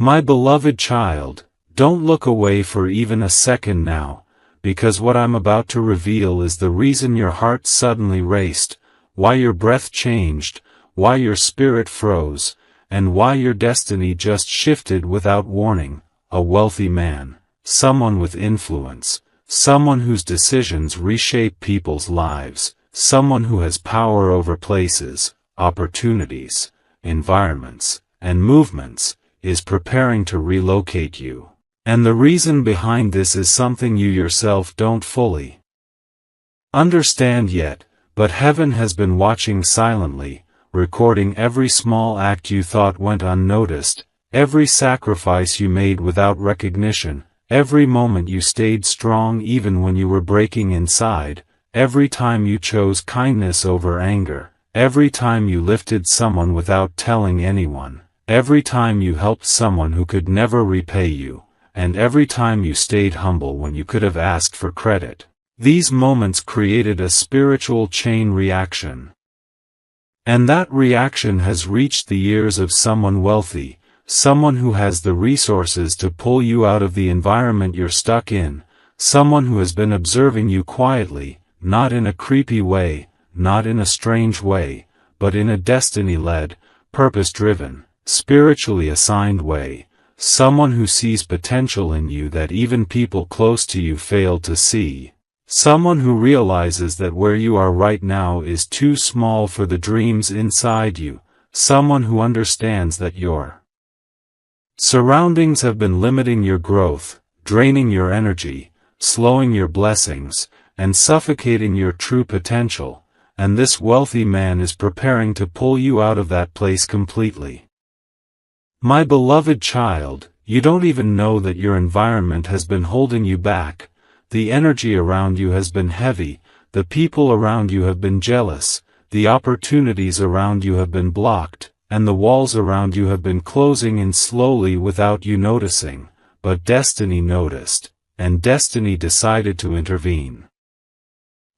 My beloved child, don't look away for even a second now, because what I'm about to reveal is the reason your heart suddenly raced, why your breath changed, why your spirit froze, and why your destiny just shifted without warning. A wealthy man, someone with influence, someone whose decisions reshape people's lives, someone who has power over places, opportunities, environments, and movements, is preparing to relocate you. And the reason behind this is something you yourself don't fully understand yet, but heaven has been watching silently, recording every small act you thought went unnoticed, every sacrifice you made without recognition, every moment you stayed strong even when you were breaking inside, every time you chose kindness over anger, every time you lifted someone without telling anyone, every time you helped someone who could never repay you, and every time you stayed humble when you could have asked for credit. These moments created a spiritual chain reaction. And that reaction has reached the ears of someone wealthy, someone who has the resources to pull you out of the environment you're stuck in, someone who has been observing you quietly, not in a creepy way, not in a strange way, but in a destiny-led, purpose-driven, spiritually assigned way, someone who sees potential in you that even people close to you fail to see. Someone who realizes that where you are right now is too small for the dreams inside you, someone who understands that your surroundings have been limiting your growth, draining your energy, slowing your blessings, and suffocating your true potential, and this wealthy man is preparing to pull you out of that place completely. My beloved child, you don't even know that your environment has been holding you back. The energy around you has been heavy, the people around you have been jealous, the opportunities around you have been blocked, and the walls around you have been closing in slowly without you noticing, but destiny noticed, and destiny decided to intervene.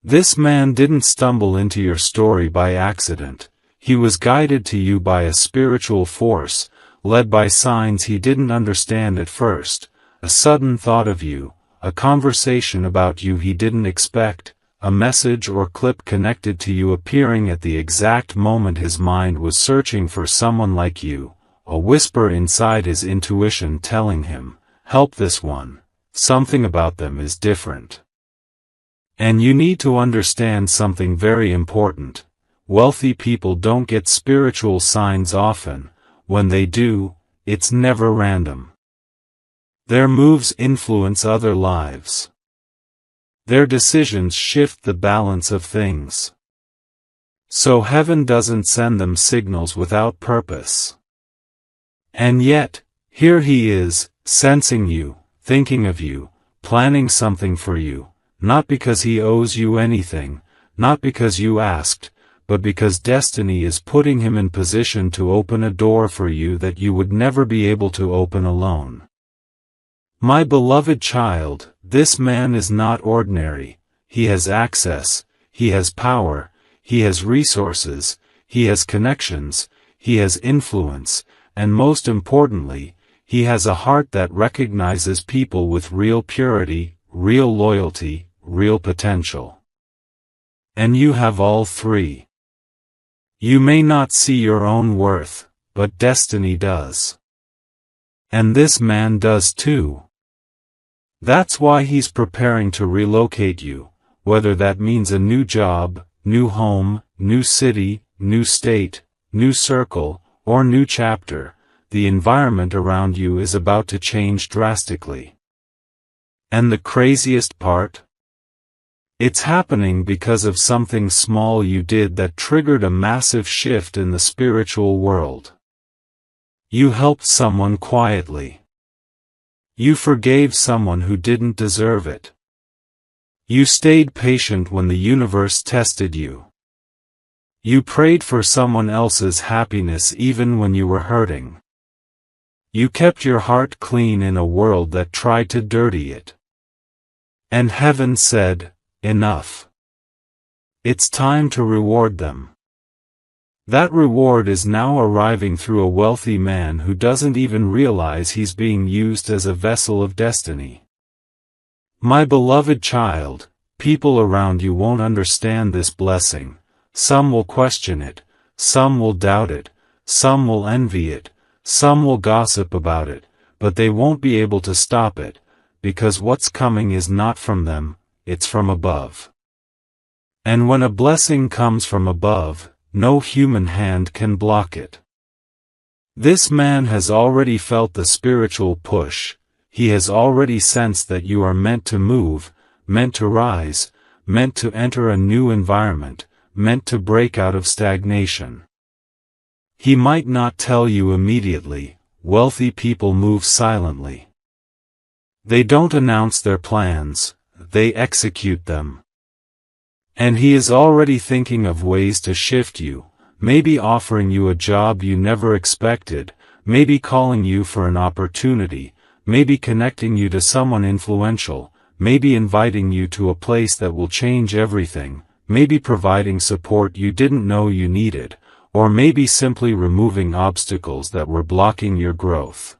This man didn't stumble into your story by accident, he was guided to you by a spiritual force, led by signs he didn't understand at first, a sudden thought of you, a conversation about you he didn't expect, a message or clip connected to you appearing at the exact moment his mind was searching for someone like you, a whisper inside his intuition telling him, help this one, something about them is different. And you need to understand something very important. Wealthy people don't get spiritual signs often. When they do, it's never random. Their moves influence other lives. Their decisions shift the balance of things. So heaven doesn't send them signals without purpose. And yet, here he is, sensing you, thinking of you, planning something for you, not because he owes you anything, not because you asked, but because destiny is putting him in position to open a door for you that you would never be able to open alone. My beloved child, this man is not ordinary. He has access, he has power, he has resources, he has connections, he has influence, and most importantly, he has a heart that recognizes people with real purity, real loyalty, real potential. And you have all three. You may not see your own worth, but destiny does. And this man does too. That's why he's preparing to relocate you, whether that means a new job, new home, new city, new state, new circle, or new chapter. The environment around you is about to change drastically. And the craziest part? It's happening because of something small you did that triggered a massive shift in the spiritual world. You helped someone quietly. You forgave someone who didn't deserve it. You stayed patient when the universe tested you. You prayed for someone else's happiness even when you were hurting. You kept your heart clean in a world that tried to dirty it. And heaven said, enough. It's time to reward them. That reward is now arriving through a wealthy man who doesn't even realize he's being used as a vessel of destiny. My beloved child, people around you won't understand this blessing. Some will question it, some will doubt it, some will envy it, some will gossip about it, but they won't be able to stop it, because what's coming is not from them, it's from above. And when a blessing comes from above, no human hand can block it. This man has already felt the spiritual push. He has already sensed that you are meant to move, meant to rise, meant to enter a new environment, meant to break out of stagnation. He might not tell you immediately. Wealthy people move silently. They don't announce their plans, they execute them. And he is already thinking of ways to shift you, maybe offering you a job you never expected, maybe calling you for an opportunity, maybe connecting you to someone influential, maybe inviting you to a place that will change everything, maybe providing support you didn't know you needed, or maybe simply removing obstacles that were blocking your growth.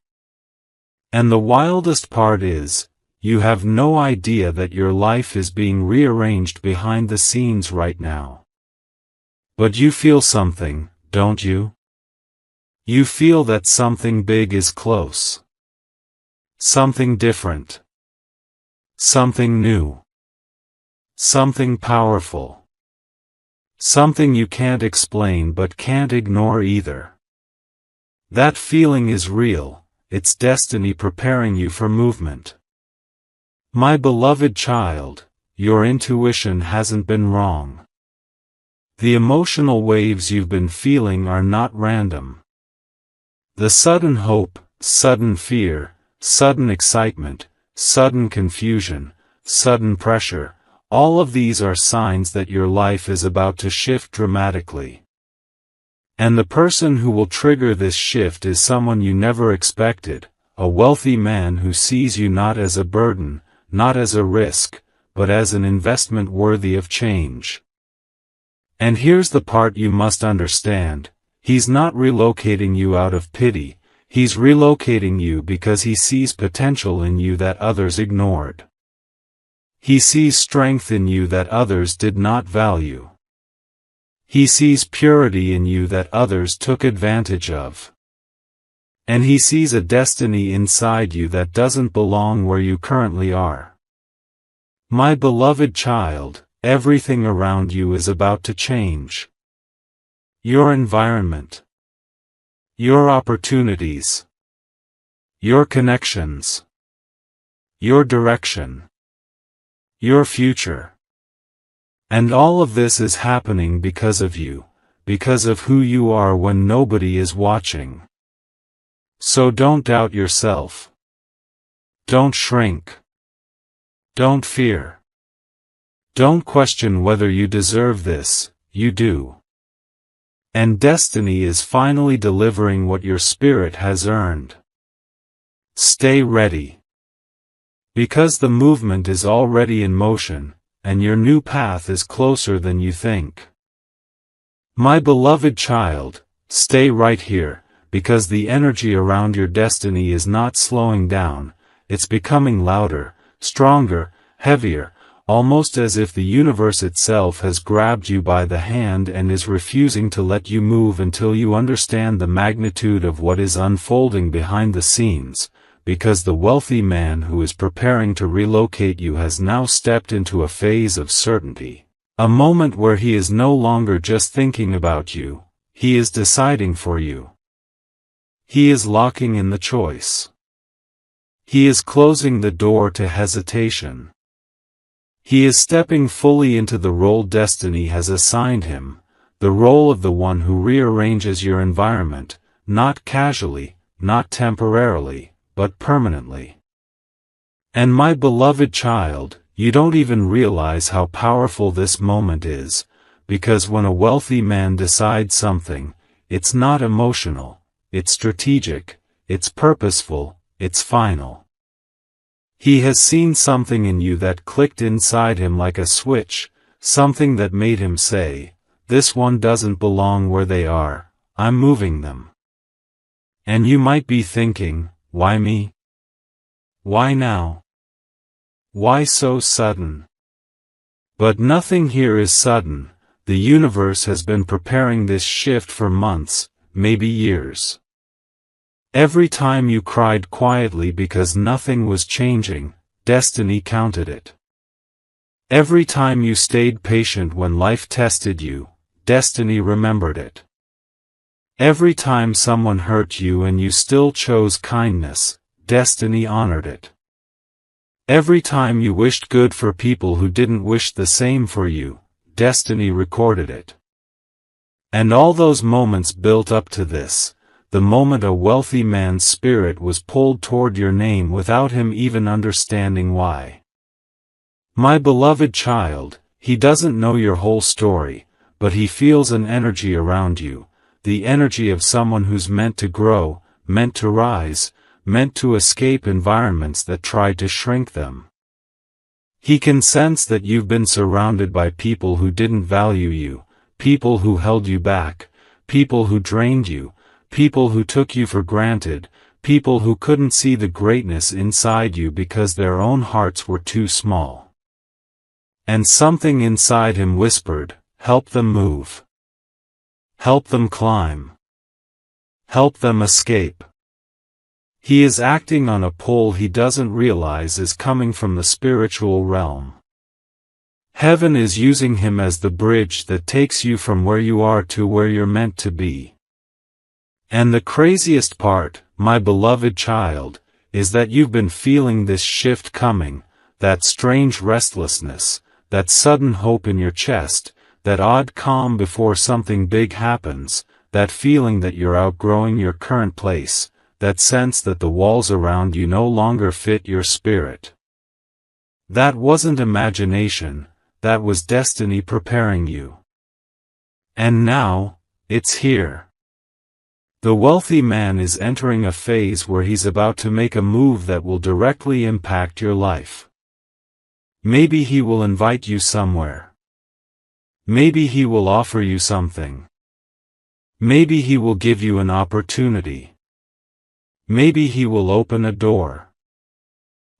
And the wildest part is, you have no idea that your life is being rearranged behind the scenes right now. But you feel something, don't you? You feel that something big is close. Something different. Something new. Something powerful. Something you can't explain but can't ignore either. That feeling is real, it's destiny preparing you for movement. My beloved child, your intuition hasn't been wrong. The emotional waves you've been feeling are not random. The sudden hope, sudden fear, sudden excitement, sudden confusion, sudden pressure, all of these are signs that your life is about to shift dramatically. And the person who will trigger this shift is someone you never expected, a wealthy man who sees you not as a burden, not as a risk, but as an investment worthy of change. And here's the part you must understand, he's not relocating you out of pity, he's relocating you because he sees potential in you that others ignored. He sees strength in you that others did not value. He sees purity in you that others took advantage of. And he sees a destiny inside you that doesn't belong where you currently are. My beloved child, everything around you is about to change. Your environment. Your opportunities. Your connections. Your direction. Your future. And all of this is happening because of you, because of who you are when nobody is watching. So don't doubt yourself. Don't shrink. Don't fear. Don't question whether you deserve this, you do. And destiny is finally delivering what your spirit has earned. Stay ready. Because the movement is already in motion, and your new path is closer than you think. My beloved child, stay right here, because the energy around your destiny is not slowing down, it's becoming louder, stronger, heavier, almost as if the universe itself has grabbed you by the hand and is refusing to let you move until you understand the magnitude of what is unfolding behind the scenes, because the wealthy man who is preparing to relocate you has now stepped into a phase of certainty, a moment where he is no longer just thinking about you, he is deciding for you. He is locking in the choice. He is closing the door to hesitation. He is stepping fully into the role destiny has assigned him, the role of the one who rearranges your environment, not casually, not temporarily, but permanently. And my beloved child, you don't even realize how powerful this moment is, because when a wealthy man decides something, it's not emotional, it's strategic, it's purposeful, it's final. He has seen something in you that clicked inside him like a switch, something that made him say, this one doesn't belong where they are, I'm moving them. And you might be thinking, why me? Why now? Why so sudden? But nothing here is sudden. The universe has been preparing this shift for months, maybe years. Every time you cried quietly because nothing was changing, destiny counted it. Every time you stayed patient when life tested you, destiny remembered it. Every time someone hurt you and you still chose kindness, destiny honored it. Every time you wished good for people who didn't wish the same for you, destiny recorded it. And all those moments built up to this, the moment a wealthy man's spirit was pulled toward your name without him even understanding why. My beloved child, he doesn't know your whole story, but he feels an energy around you, the energy of someone who's meant to grow, meant to rise, meant to escape environments that try to shrink them. He can sense that you've been surrounded by people who didn't value you, people who held you back, people who drained you, people who took you for granted, people who couldn't see the greatness inside you because their own hearts were too small. And something inside him whispered, help them move. Help them climb. Help them escape. He is acting on a pull he doesn't realize is coming from the spiritual realm. Heaven is using him as the bridge that takes you from where you are to where you're meant to be. And the craziest part, my beloved child, is that you've been feeling this shift coming, that strange restlessness, that sudden hope in your chest, that odd calm before something big happens, that feeling that you're outgrowing your current place, that sense that the walls around you no longer fit your spirit. That wasn't imagination, that was destiny preparing you. And now, it's here. The wealthy man is entering a phase where he's about to make a move that will directly impact your life. Maybe he will invite you somewhere. Maybe he will offer you something. Maybe he will give you an opportunity. Maybe he will open a door.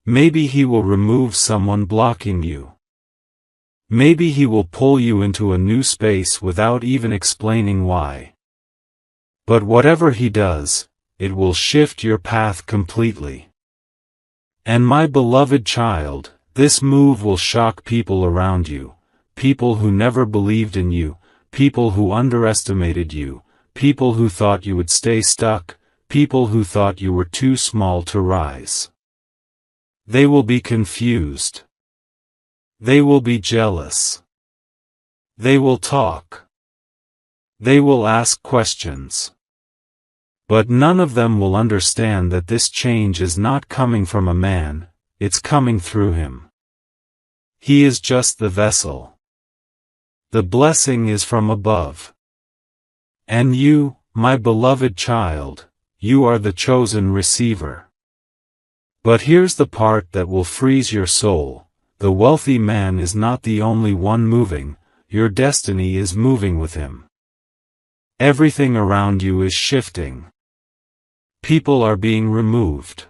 Maybe he will remove someone blocking you. Maybe he will pull you into a new space without even explaining why. But whatever he does, it will shift your path completely. And my beloved child, this move will shock people around you, people who never believed in you, people who underestimated you, people who thought you would stay stuck, people who thought you were too small to rise. They will be confused. They will be jealous. They will talk. They will ask questions. But none of them will understand that this change is not coming from a man, it's coming through him. He is just the vessel. The blessing is from above. And you, my beloved child, you are the chosen receiver. But here's the part that will freeze your soul. The wealthy man is not the only one moving, your destiny is moving with him. Everything around you is shifting. People are being removed.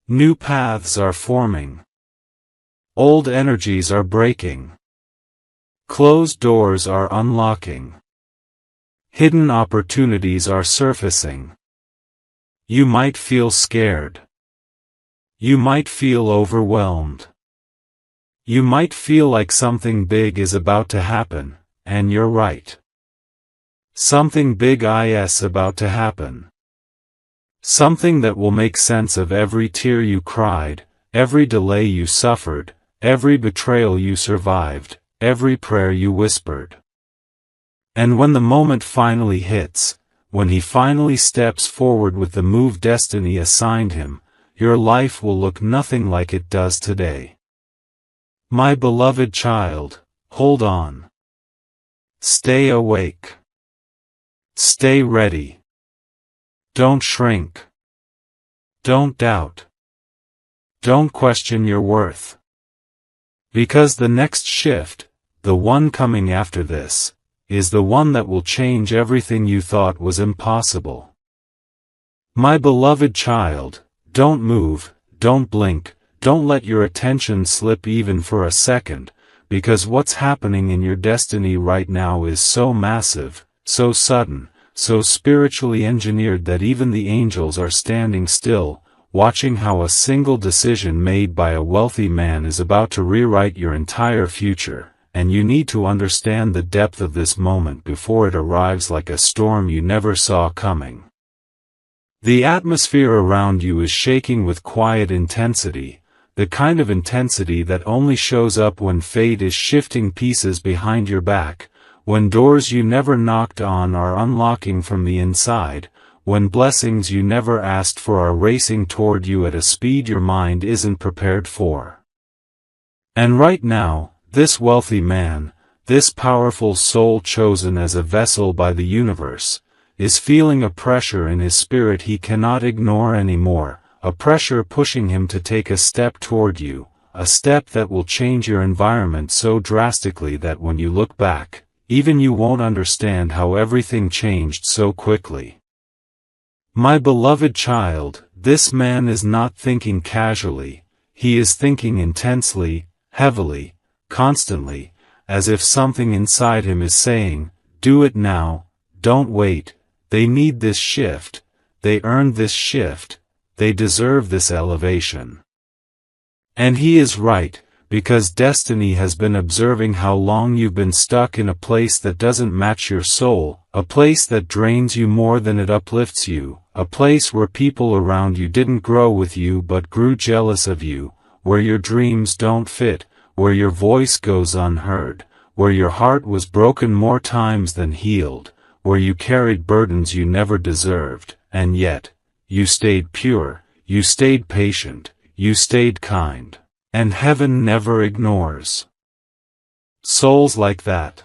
New paths are forming. Old energies are breaking. Closed doors are unlocking. Hidden opportunities are surfacing. You might feel scared. You might feel overwhelmed. You might feel like something big is about to happen, and you're right. Something big is about to happen. Something that will make sense of every tear you cried, every delay you suffered, every betrayal you survived, every prayer you whispered. And when the moment finally hits, when he finally steps forward with the move destiny assigned him, your life will look nothing like it does today. My beloved child, hold on. Stay awake. Stay ready. Don't shrink. Don't doubt. Don't question your worth. Because the next shift, the one coming after this, is the one that will change everything you thought was impossible. My beloved child, don't move, don't blink, don't let your attention slip even for a second, because what's happening in your destiny right now is so massive, so sudden, so spiritually engineered that even the angels are standing still, watching how a single decision made by a wealthy man is about to rewrite your entire future, and you need to understand the depth of this moment before it arrives like a storm you never saw coming. The atmosphere around you is shaking with quiet intensity, the kind of intensity that only shows up when fate is shifting pieces behind your back, when doors you never knocked on are unlocking from the inside, when blessings you never asked for are racing toward you at a speed your mind isn't prepared for. And right now, this wealthy man, this powerful soul chosen as a vessel by the universe, is feeling a pressure in his spirit he cannot ignore anymore, a pressure pushing him to take a step toward you, a step that will change your environment so drastically that when you look back, even you won't understand how everything changed so quickly. My beloved child, this man is not thinking casually, he is thinking intensely, heavily, constantly, as if something inside him is saying, do it now, don't wait, they need this shift, they earned this shift, they deserve this elevation. And he is right, because destiny has been observing how long you've been stuck in a place that doesn't match your soul, a place that drains you more than it uplifts you, a place where people around you didn't grow with you but grew jealous of you, where your dreams don't fit, where your voice goes unheard, where your heart was broken more times than healed, where you carried burdens you never deserved, and yet, you stayed pure, you stayed patient, you stayed kind. And heaven never ignores souls like that.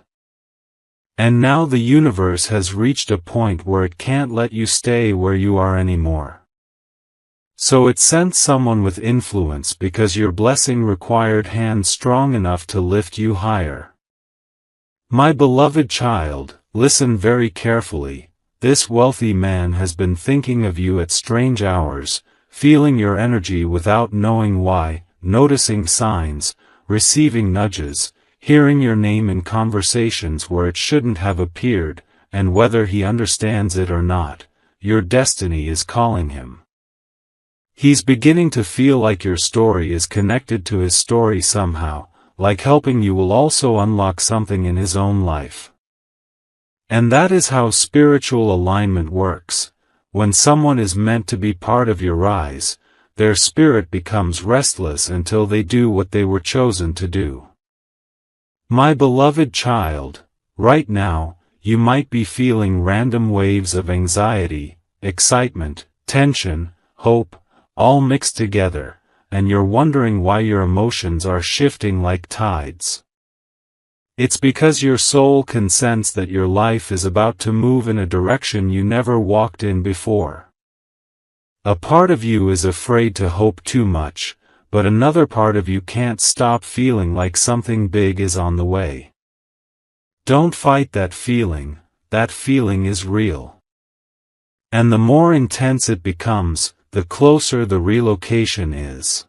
And now the universe has reached a point where it can't let you stay where you are anymore. So it sent someone with influence because your blessing required hands strong enough to lift you higher. My beloved child, listen very carefully. This wealthy man has been thinking of you at strange hours, feeling your energy without knowing why, noticing signs, receiving nudges, hearing your name in conversations where it shouldn't have appeared, and whether he understands it or not, your destiny is calling him. He's beginning to feel like your story is connected to his story somehow, like helping you will also unlock something in his own life. And that is how spiritual alignment works. When someone is meant to be part of your rise, their spirit becomes restless until they do what they were chosen to do. My beloved child, right now, you might be feeling random waves of anxiety, excitement, tension, hope, all mixed together, and you're wondering why your emotions are shifting like tides. It's because your soul can sense that your life is about to move in a direction you never walked in before. A part of you is afraid to hope too much, but another part of you can't stop feeling like something big is on the way. Don't fight that feeling is real. And the more intense it becomes, the closer the relocation is.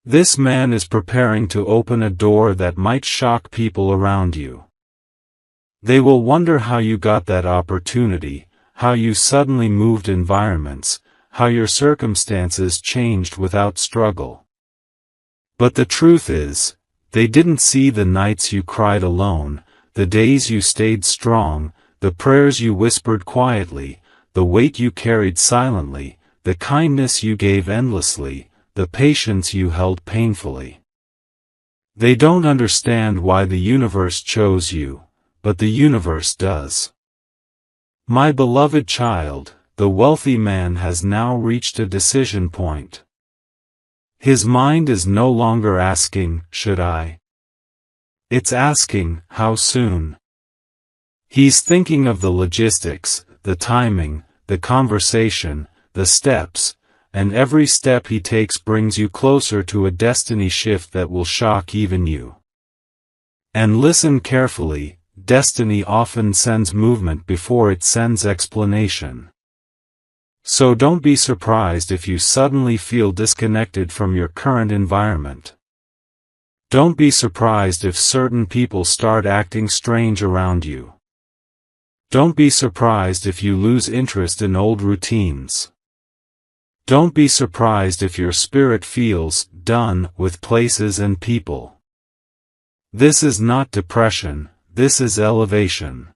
This man is preparing to open a door that might shock people around you. They will wonder how you got that opportunity, how you suddenly moved environments, how your circumstances changed without struggle. But the truth is, they didn't see the nights you cried alone, the days you stayed strong, the prayers you whispered quietly, the weight you carried silently, the kindness you gave endlessly, the patience you held painfully. They don't understand why the universe chose you, but the universe does. My beloved child, the wealthy man has now reached a decision point. His mind is no longer asking, should I? It's asking, how soon? He's thinking of the logistics, the timing, the conversation, the steps, and every step he takes brings you closer to a destiny shift that will shock even you. And listen carefully, destiny often sends movement before it sends explanation. So don't be surprised if you suddenly feel disconnected from your current environment. Don't be surprised if certain people start acting strange around you. Don't be surprised if you lose interest in old routines. Don't be surprised if your spirit feels done with places and people. This is not depression, this is elevation.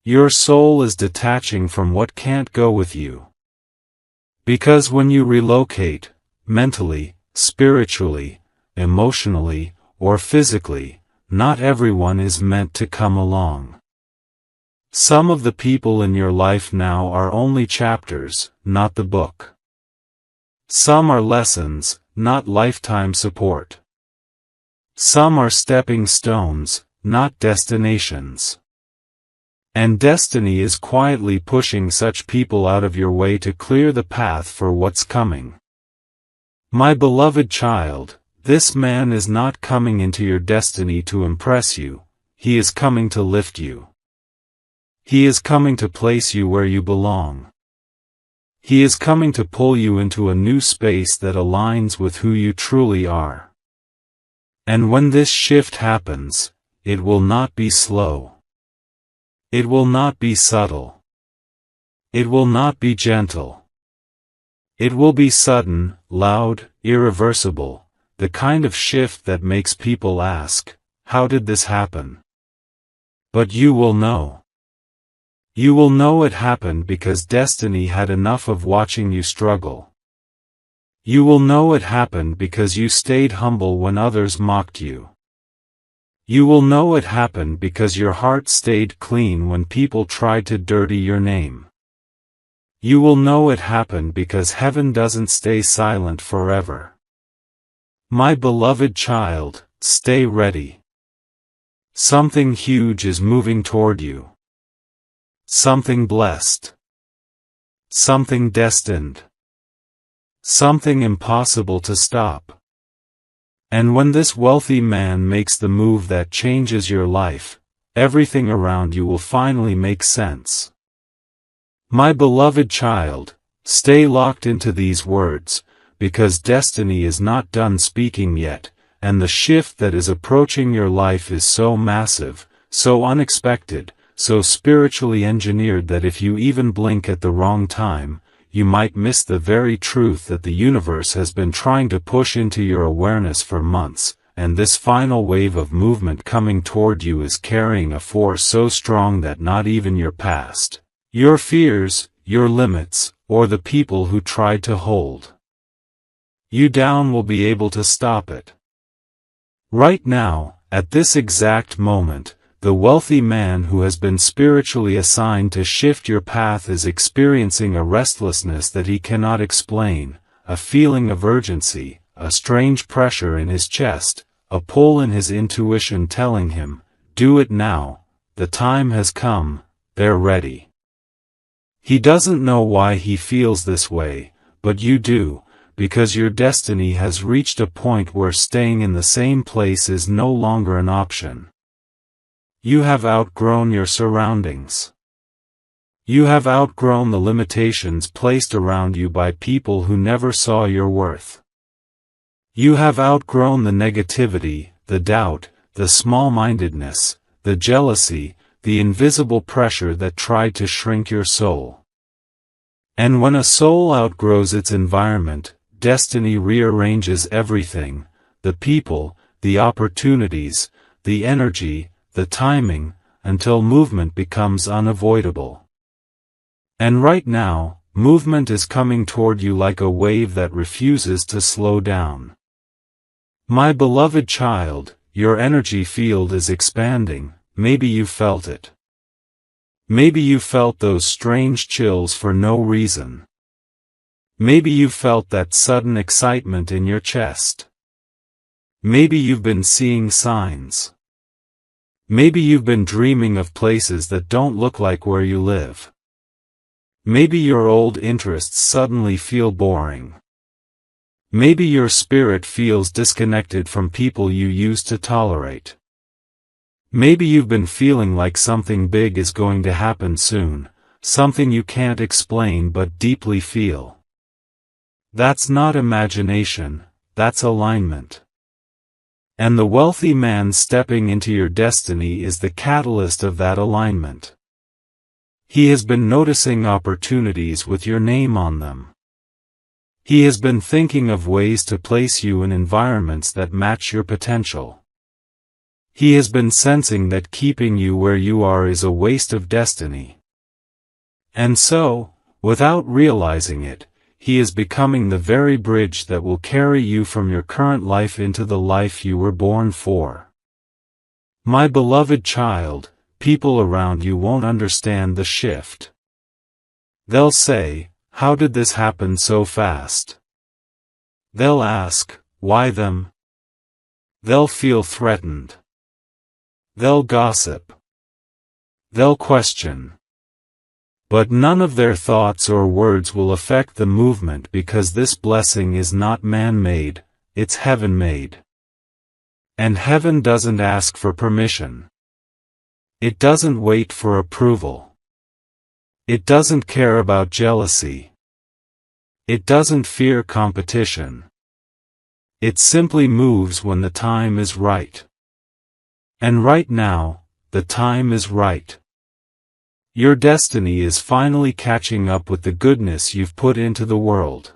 Your soul is detaching from what can't go with you. Because when you relocate, mentally, spiritually, emotionally, or physically, not everyone is meant to come along. Some of the people in your life now are only chapters, not the book. Some are lessons, not lifetime support. Some are stepping stones, not destinations. And destiny is quietly pushing such people out of your way to clear the path for what's coming. My beloved child, this man is not coming into your destiny to impress you, he is coming to lift you. He is coming to place you where you belong. He is coming to pull you into a new space that aligns with who you truly are. And when this shift happens, it will not be slow. It will not be subtle. It will not be gentle. It will be sudden, loud, irreversible, the kind of shift that makes people ask, how did this happen? But you will know. You will know it happened because destiny had enough of watching you struggle. You will know it happened because you stayed humble when others mocked you. You will know it happened because your heart stayed clean when people tried to dirty your name. You will know it happened because heaven doesn't stay silent forever. My beloved child, stay ready. Something huge is moving toward you. Something blessed. Something destined. Something impossible to stop. And when this wealthy man makes the move that changes your life, everything around you will finally make sense. My beloved child, stay locked into these words, because destiny is not done speaking yet, and the shift that is approaching your life is so massive, so unexpected, so spiritually engineered that if you even blink at the wrong time, you might miss the very truth that the universe has been trying to push into your awareness for months, and this final wave of movement coming toward you is carrying a force so strong that not even your past, your fears, your limits, or the people who tried to hold you down will be able to stop it. Right now, at this exact moment, the wealthy man who has been spiritually assigned to shift your path is experiencing a restlessness that he cannot explain, a feeling of urgency, a strange pressure in his chest, a pull in his intuition telling him, do it now, the time has come, they're ready. He doesn't know why he feels this way, but you do, because your destiny has reached a point where staying in the same place is no longer an option. You have outgrown your surroundings. You have outgrown the limitations placed around you by people who never saw your worth. You have outgrown the negativity, the doubt, the small-mindedness, the jealousy, the invisible pressure that tried to shrink your soul. And when a soul outgrows its environment, destiny rearranges everything, the people, the opportunities, the energy, the timing, until movement becomes unavoidable. And right now, movement is coming toward you like a wave that refuses to slow down. My beloved child, your energy field is expanding, maybe you felt it. Maybe you felt those strange chills for no reason. Maybe you felt that sudden excitement in your chest. Maybe you've been seeing signs. Maybe you've been dreaming of places that don't look like where you live. Maybe your old interests suddenly feel boring. Maybe your spirit feels disconnected from people you used to tolerate. Maybe you've been feeling like something big is going to happen soon, something you can't explain but deeply feel. That's not imagination, that's alignment. And the wealthy man stepping into your destiny is the catalyst of that alignment. He has been noticing opportunities with your name on them. He has been thinking of ways to place you in environments that match your potential. He has been sensing that keeping you where you are is a waste of destiny. And so, without realizing it, he is becoming the very bridge that will carry you from your current life into the life you were born for. My beloved child, people around you won't understand the shift. They'll say, "How did this happen so fast?" They'll ask, "Why them?" They'll feel threatened. They'll gossip. They'll question. But none of their thoughts or words will affect the movement because this blessing is not man-made, it's heaven-made. And heaven doesn't ask for permission. It doesn't wait for approval. It doesn't care about jealousy. It doesn't fear competition. It simply moves when the time is right. And right now, the time is right. Your destiny is finally catching up with the goodness you've put into the world.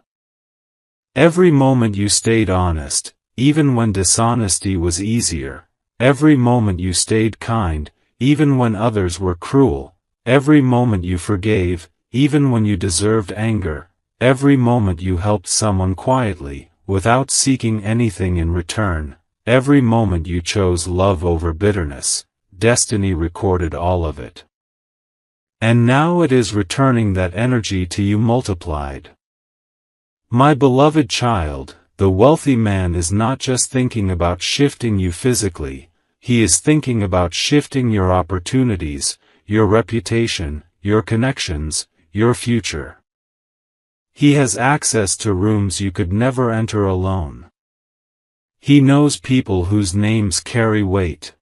Every moment you stayed honest, even when dishonesty was easier. Every moment you stayed kind, even when others were cruel. Every moment you forgave, even when you deserved anger. Every moment you helped someone quietly, without seeking anything in return. Every moment you chose love over bitterness. Destiny recorded all of it. And now it is returning that energy to you multiplied. My beloved child, the wealthy man is not just thinking about shifting you physically, he is thinking about shifting your opportunities, your reputation, your connections, your future. He has access to rooms you could never enter alone. He knows people whose names carry weight.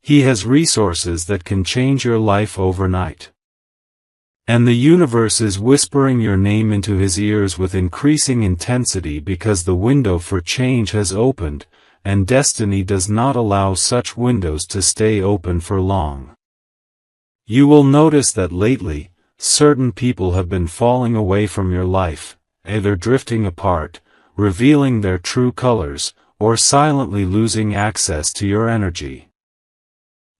He has resources that can change your life overnight. And the universe is whispering your name into his ears with increasing intensity because the window for change has opened, and destiny does not allow such windows to stay open for long. You will notice that lately, certain people have been falling away from your life, either drifting apart, revealing their true colors, or silently losing access to your energy.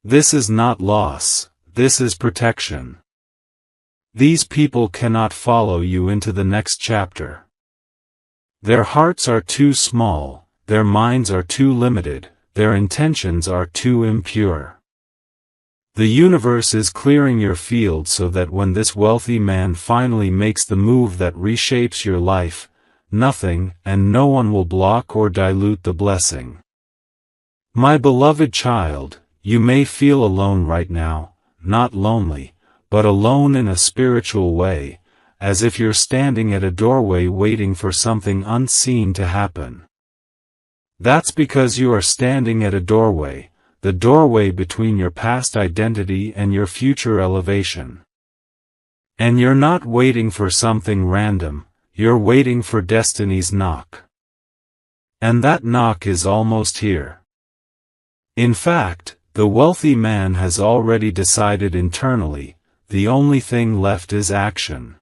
This is not loss, this is protection. These people cannot follow you into the next chapter. Their hearts are too small, their minds are too limited, their intentions are too impure. The universe is clearing your field so that when this wealthy man finally makes the move that reshapes your life, nothing and no one will block or dilute the blessing. My beloved child, you may feel alone right now, not lonely, but alone in a spiritual way, as if you're standing at a doorway waiting for something unseen to happen. That's because you are standing at a doorway, the doorway between your past identity and your future elevation. And you're not waiting for something random, you're waiting for destiny's knock. And that knock is almost here. In fact, the wealthy man has already decided internally, the only thing left is action.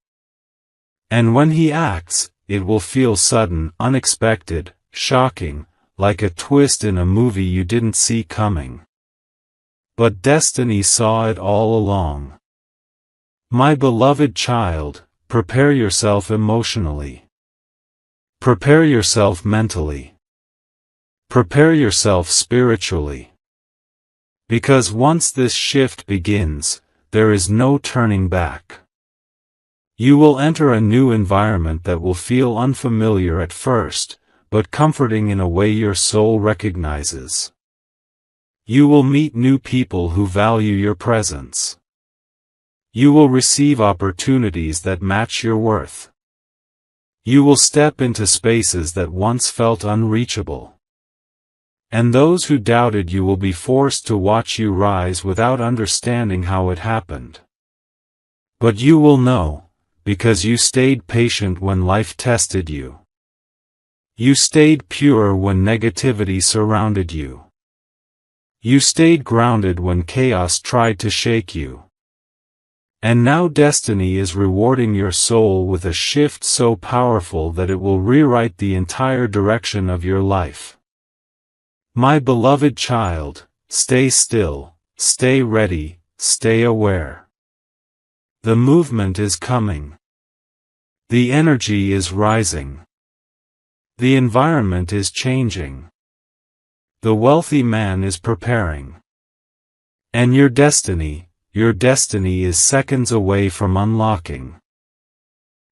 And when he acts, it will feel sudden, unexpected, shocking, like a twist in a movie you didn't see coming. But destiny saw it all along. My beloved child, prepare yourself emotionally. Prepare yourself mentally. Prepare yourself spiritually. Because once this shift begins, there is no turning back. You will enter a new environment that will feel unfamiliar at first, but comforting in a way your soul recognizes. You will meet new people who value your presence. You will receive opportunities that match your worth. You will step into spaces that once felt unreachable. And those who doubted you will be forced to watch you rise without understanding how it happened. But you will know, because you stayed patient when life tested you. You stayed pure when negativity surrounded you. You stayed grounded when chaos tried to shake you. And now destiny is rewarding your soul with a shift so powerful that it will rewrite the entire direction of your life. My beloved child, stay still, stay ready, stay aware. The movement is coming. The energy is rising. The environment is changing. The wealthy man is preparing. And your destiny is seconds away from unlocking.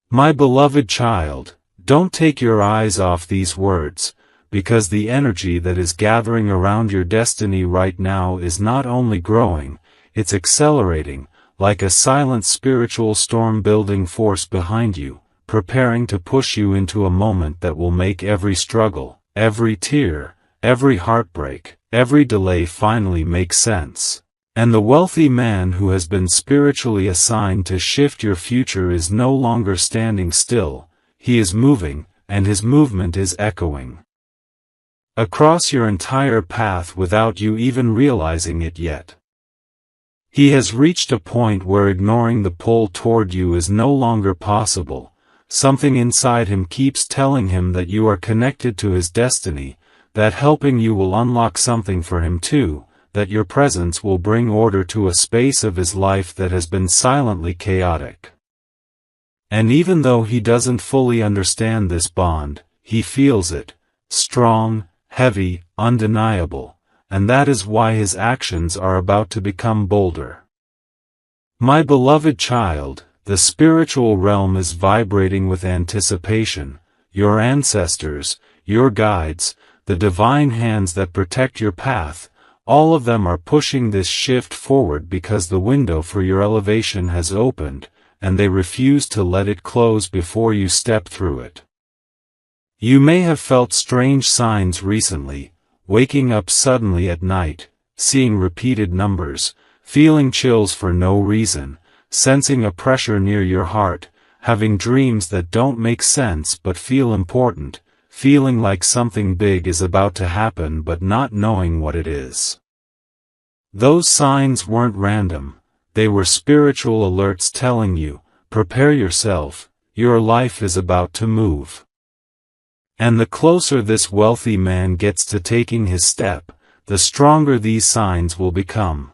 My beloved child, don't take your eyes off these words, because the energy that is gathering around your destiny right now is not only growing, it's accelerating, like a silent spiritual storm-building force behind you, preparing to push you into a moment that will make every struggle, every tear, every heartbreak, every delay finally make sense. And the wealthy man who has been spiritually assigned to shift your future is no longer standing still, he is moving, and his movement is echoing across your entire path without you even realizing it yet. He has reached a point where ignoring the pull toward you is no longer possible. Something inside him keeps telling him that you are connected to his destiny, that helping you will unlock something for him too, that your presence will bring order to a space of his life that has been silently chaotic. And even though he doesn't fully understand this bond, he feels it, strong, heavy, undeniable, and that is why his actions are about to become bolder. My beloved child, the spiritual realm is vibrating with anticipation. Your ancestors, your guides, the divine hands that protect your path, all of them are pushing this shift forward because the window for your elevation has opened, and they refuse to let it close before you step through it. You may have felt strange signs recently, waking up suddenly at night, seeing repeated numbers, feeling chills for no reason, sensing a pressure near your heart, having dreams that don't make sense but feel important, feeling like something big is about to happen but not knowing what it is. Those signs weren't random, they were spiritual alerts telling you, prepare yourself, your life is about to move. And the closer this wealthy man gets to taking his step, the stronger these signs will become.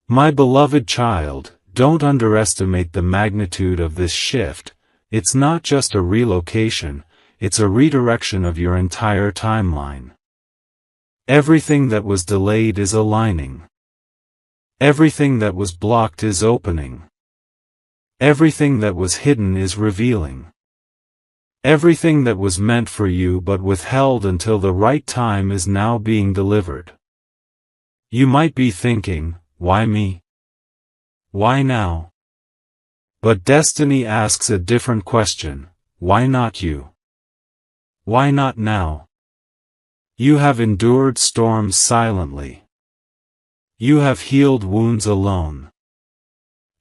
My beloved child, don't underestimate the magnitude of this shift. It's not just a relocation, it's a redirection of your entire timeline. Everything that was delayed is aligning. Everything that was blocked is opening. Everything that was hidden is revealing. Everything that was meant for you but withheld until the right time is now being delivered. You might be thinking, why me? Why now? But destiny asks a different question, why not you? Why not now? You have endured storms silently. You have healed wounds alone.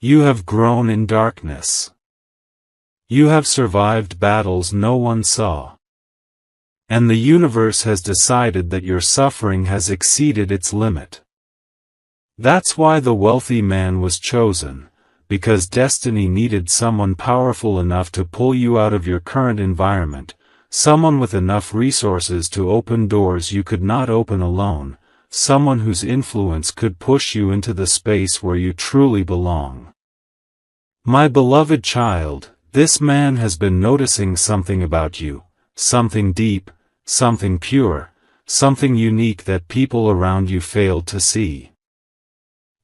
You have grown in darkness. You have survived battles no one saw. And the universe has decided that your suffering has exceeded its limit. That's why the wealthy man was chosen, because destiny needed someone powerful enough to pull you out of your current environment, someone with enough resources to open doors you could not open alone, someone whose influence could push you into the space where you truly belong. My beloved child, this man has been noticing something about you, something deep, something pure, something unique that people around you failed to see.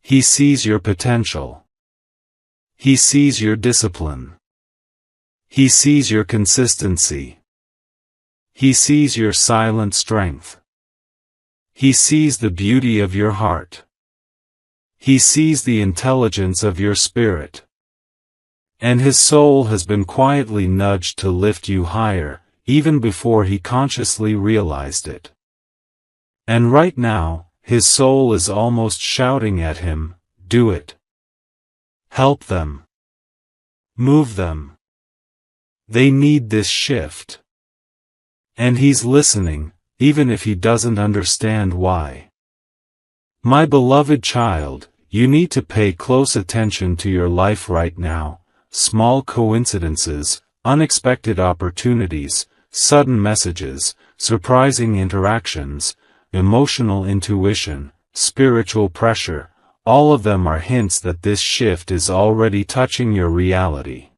He sees your potential. He sees your discipline. He sees your consistency. He sees your silent strength. He sees the beauty of your heart. He sees the intelligence of your spirit. And his soul has been quietly nudged to lift you higher, even before he consciously realized it. And right now, his soul is almost shouting at him, do it. Help them. Move them. They need this shift. And he's listening, even if he doesn't understand why. My beloved child, you need to pay close attention to your life right now. Small coincidences, unexpected opportunities, sudden messages, surprising interactions, emotional intuition, spiritual pressure, all of them are hints that this shift is already touching your reality.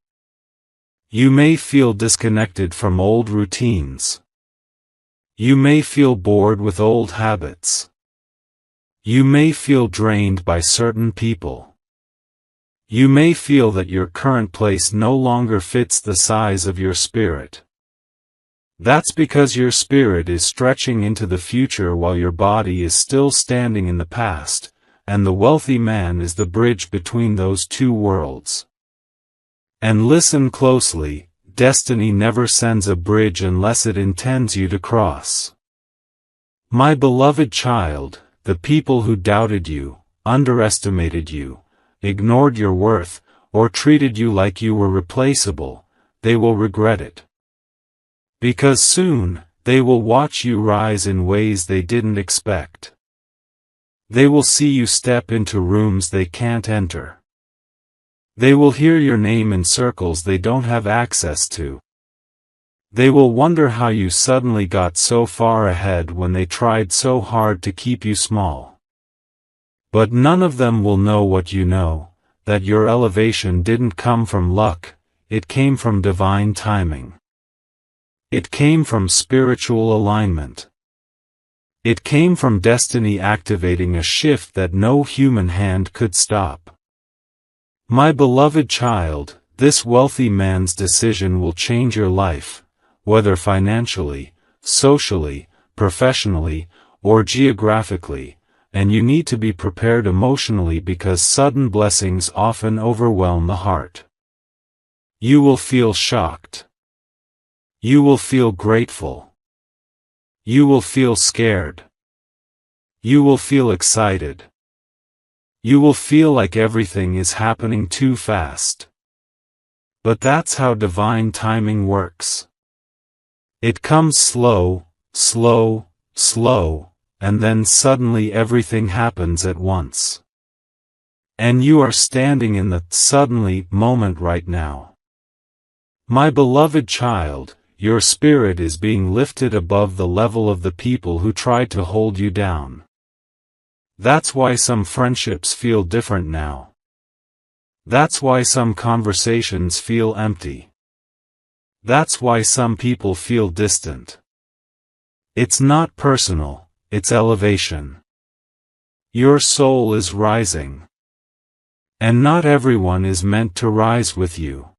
You may feel disconnected from old routines. You may feel bored with old habits. You may feel drained by certain people. You may feel that your current place no longer fits the size of your spirit. That's because your spirit is stretching into the future while your body is still standing in the past, and the wealthy man is the bridge between those two worlds. And listen closely, destiny never sends a bridge unless it intends you to cross. My beloved child, the people who doubted you, underestimated you, ignored your worth, or treated you like you were replaceable, they will regret it. Because soon, they will watch you rise in ways they didn't expect. They will see you step into rooms they can't enter. They will hear your name in circles they don't have access to. They will wonder how you suddenly got so far ahead when they tried so hard to keep you small. But none of them will know what you know, that your elevation didn't come from luck, it came from divine timing. It came from spiritual alignment. It came from destiny activating a shift that no human hand could stop. My beloved child, this wealthy man's decision will change your life, whether financially, socially, professionally, or geographically, and you need to be prepared emotionally because sudden blessings often overwhelm the heart. You will feel shocked. You will feel grateful. You will feel scared. You will feel excited. You will feel like everything is happening too fast. But that's how divine timing works. It comes slow, slow, slow, and then suddenly everything happens at once. And you are standing in the suddenly moment right now. My beloved child, your spirit is being lifted above the level of the people who tried to hold you down. That's why some friendships feel different now. That's why some conversations feel empty. That's why some people feel distant. It's not personal, it's elevation. Your soul is rising. And not everyone is meant to rise with you.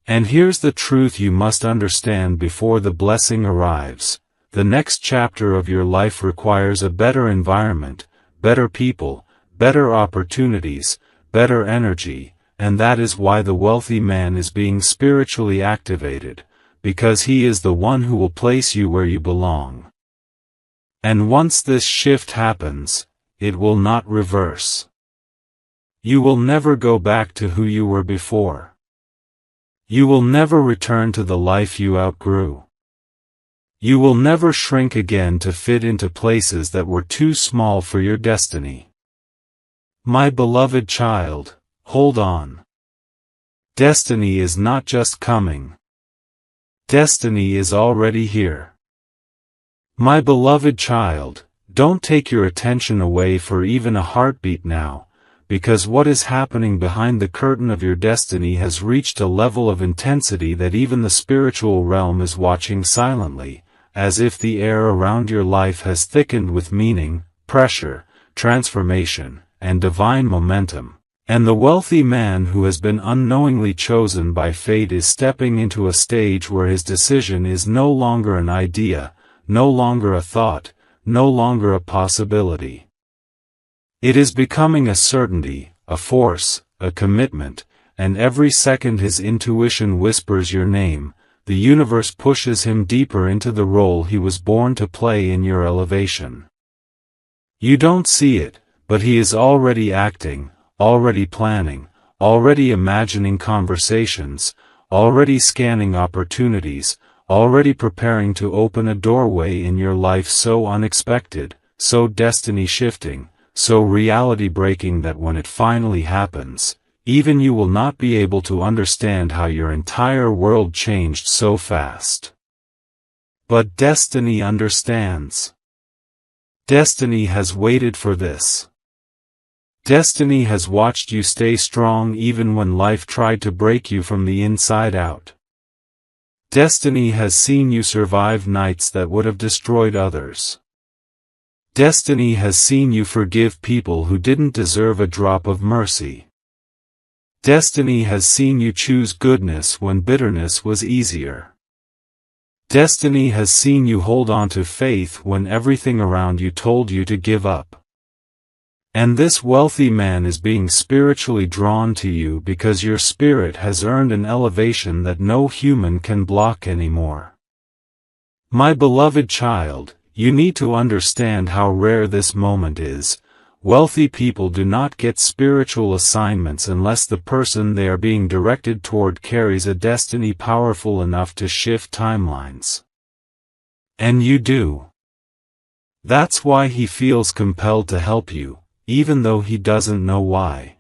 And here's the truth you must understand before the blessing arrives. The next chapter of your life requires a better environment, better people, better opportunities, better energy, and that is why the wealthy man is being spiritually activated, because he is the one who will place you where you belong. And once this shift happens, it will not reverse. You will never go back to who you were before. You will never return to the life you outgrew. You will never shrink again to fit into places that were too small for your destiny. My beloved child, hold on. Destiny is not just coming. Destiny is already here. My beloved child, don't take your attention away for even a heartbeat now, because what is happening behind the curtain of your destiny has reached a level of intensity that even the spiritual realm is watching silently, as if the air around your life has thickened with meaning, pressure, transformation, and divine momentum. And the wealthy man who has been unknowingly chosen by fate is stepping into a stage where his decision is no longer an idea, no longer a thought, no longer a possibility. It is becoming a certainty, a force, a commitment, and every second his intuition whispers your name, the universe pushes him deeper into the role he was born to play in your elevation. You don't see it, but he is already acting, already planning, already imagining conversations, already scanning opportunities, already preparing to open a doorway in your life so unexpected, so destiny-shifting, so reality-breaking that when it finally happens, even you will not be able to understand how your entire world changed so fast. But destiny understands. Destiny has waited for this. Destiny has watched you stay strong even when life tried to break you from the inside out. Destiny has seen you survive nights that would have destroyed others. Destiny has seen you forgive people who didn't deserve a drop of mercy. Destiny has seen you choose goodness when bitterness was easier. Destiny has seen you hold on to faith when everything around you told you to give up. And this wealthy man is being spiritually drawn to you because your spirit has earned an elevation that no human can block anymore. My beloved child, you need to understand how rare this moment is. Wealthy people do not get spiritual assignments unless the person they are being directed toward carries a destiny powerful enough to shift timelines. And you do. That's why he feels compelled to help you, even though he doesn't know why.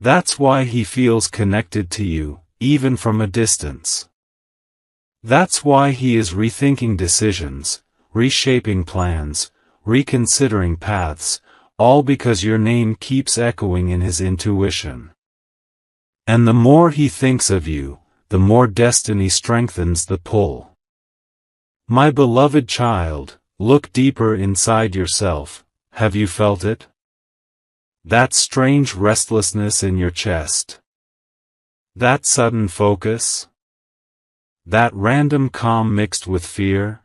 That's why he feels connected to you, even from a distance. That's why he is rethinking decisions, reshaping plans, reconsidering paths, all because your name keeps echoing in his intuition. And the more he thinks of you, the more destiny strengthens the pull. My beloved child, look deeper inside yourself. Have you felt it? That strange restlessness in your chest. That sudden focus. That random calm mixed with fear.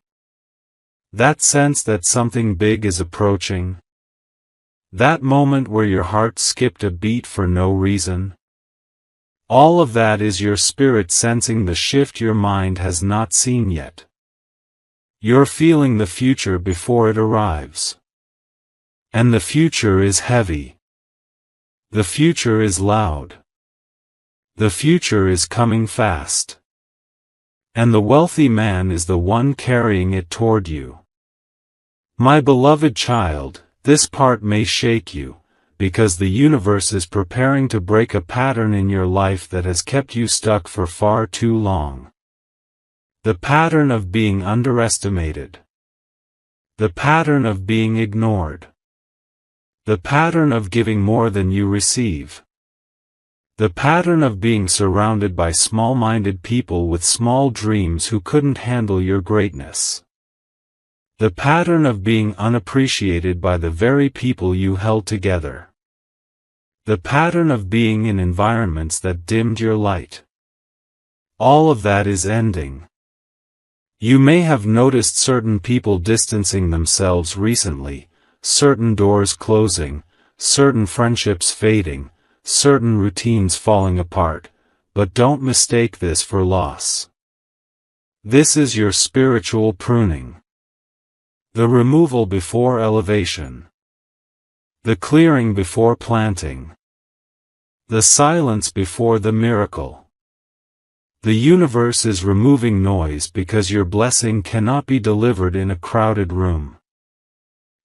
That sense that something big is approaching. That moment where your heart skipped a beat for no reason. All of that is your spirit sensing the shift your mind has not seen yet. You're feeling the future before it arrives. And the future is heavy. The future is loud. The future is coming fast. And the wealthy man is the one carrying it toward you. My beloved child, this part may shake you, because the universe is preparing to break a pattern in your life that has kept you stuck for far too long. The pattern of being underestimated. The pattern of being ignored. The pattern of giving more than you receive. The pattern of being surrounded by small-minded people with small dreams who couldn't handle your greatness. The pattern of being unappreciated by the very people you held together. The pattern of being in environments that dimmed your light. All of that is ending. You may have noticed certain people distancing themselves recently, certain doors closing, certain friendships fading, certain routines falling apart, but don't mistake this for loss. This is your spiritual pruning. The removal before elevation. The clearing before planting. The silence before the miracle. The universe is removing noise because your blessing cannot be delivered in a crowded room.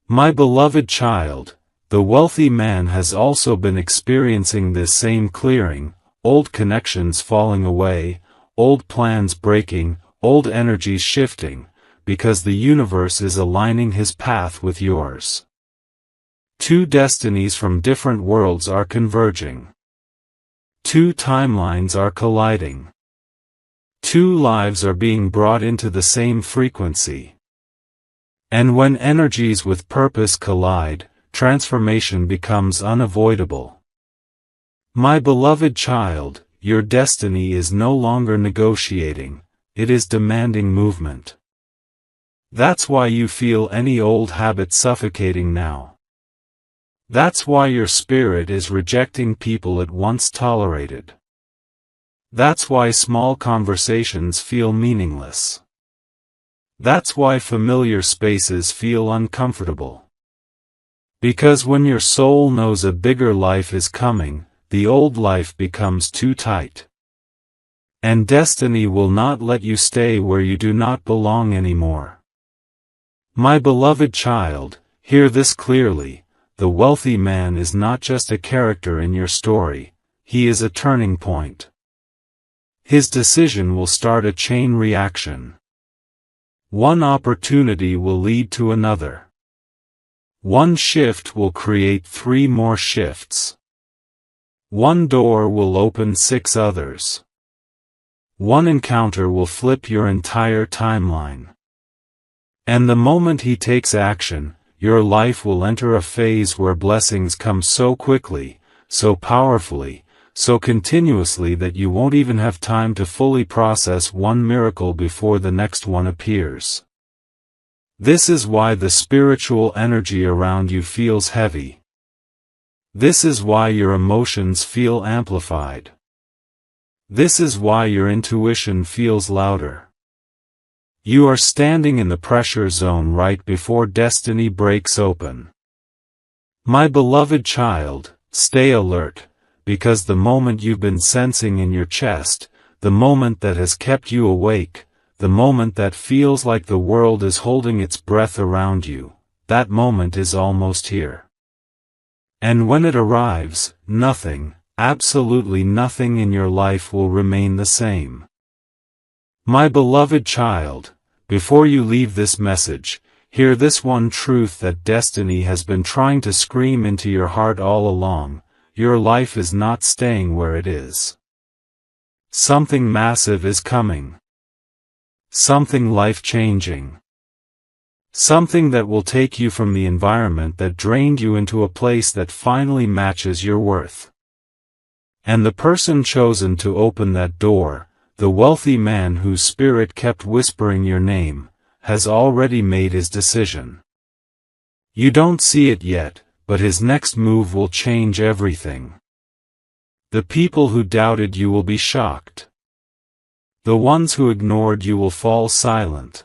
My beloved child, the wealthy man has also been experiencing this same clearing, old connections falling away, old plans breaking, old energies shifting, because the universe is aligning his path with yours. Two destinies from different worlds are converging. Two timelines are colliding. Two lives are being brought into the same frequency. And when energies with purpose collide, transformation becomes unavoidable. My beloved child, your destiny is no longer negotiating, it is demanding movement. That's why you feel any old habit suffocating now. That's why your spirit is rejecting people it once tolerated. That's why small conversations feel meaningless. That's why familiar spaces feel uncomfortable. Because when your soul knows a bigger life is coming, the old life becomes too tight. And destiny will not let you stay where you do not belong anymore. My beloved child, hear this clearly: the wealthy man is not just a character in your story, he is a turning point. His decision will start a chain reaction. One opportunity will lead to another. One shift will create 3 more shifts. One door will open 6 others. One encounter will flip your entire timeline. And the moment he takes action, your life will enter a phase where blessings come so quickly, so powerfully, so continuously that you won't even have time to fully process one miracle before the next one appears. This is why the spiritual energy around you feels heavy. This is why your emotions feel amplified. This is why your intuition feels louder. You are standing in the pressure zone right before destiny breaks open. My beloved child, stay alert, because the moment you've been sensing in your chest, the moment that has kept you awake, the moment that feels like the world is holding its breath around you, that moment is almost here. And when it arrives, nothing, absolutely nothing in your life will remain the same. My beloved child, before you leave this message, hear this one truth that destiny has been trying to scream into your heart all along: your life is not staying where it is. Something massive is coming. Something life-changing. Something that will take you from the environment that drained you into a place that finally matches your worth. And the person chosen to open that door, the wealthy man whose spirit kept whispering your name, has already made his decision. You don't see it yet, but his next move will change everything. The people who doubted you will be shocked. The ones who ignored you will fall silent.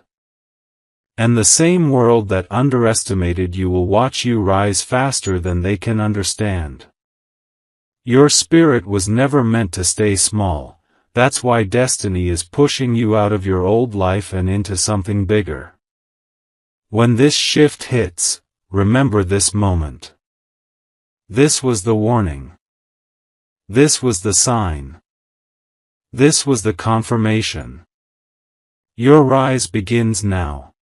And the same world that underestimated you will watch you rise faster than they can understand. Your spirit was never meant to stay small. That's why destiny is pushing you out of your old life and into something bigger. When this shift hits, remember this moment. This was the warning. This was the sign. This was the confirmation. Your rise begins now.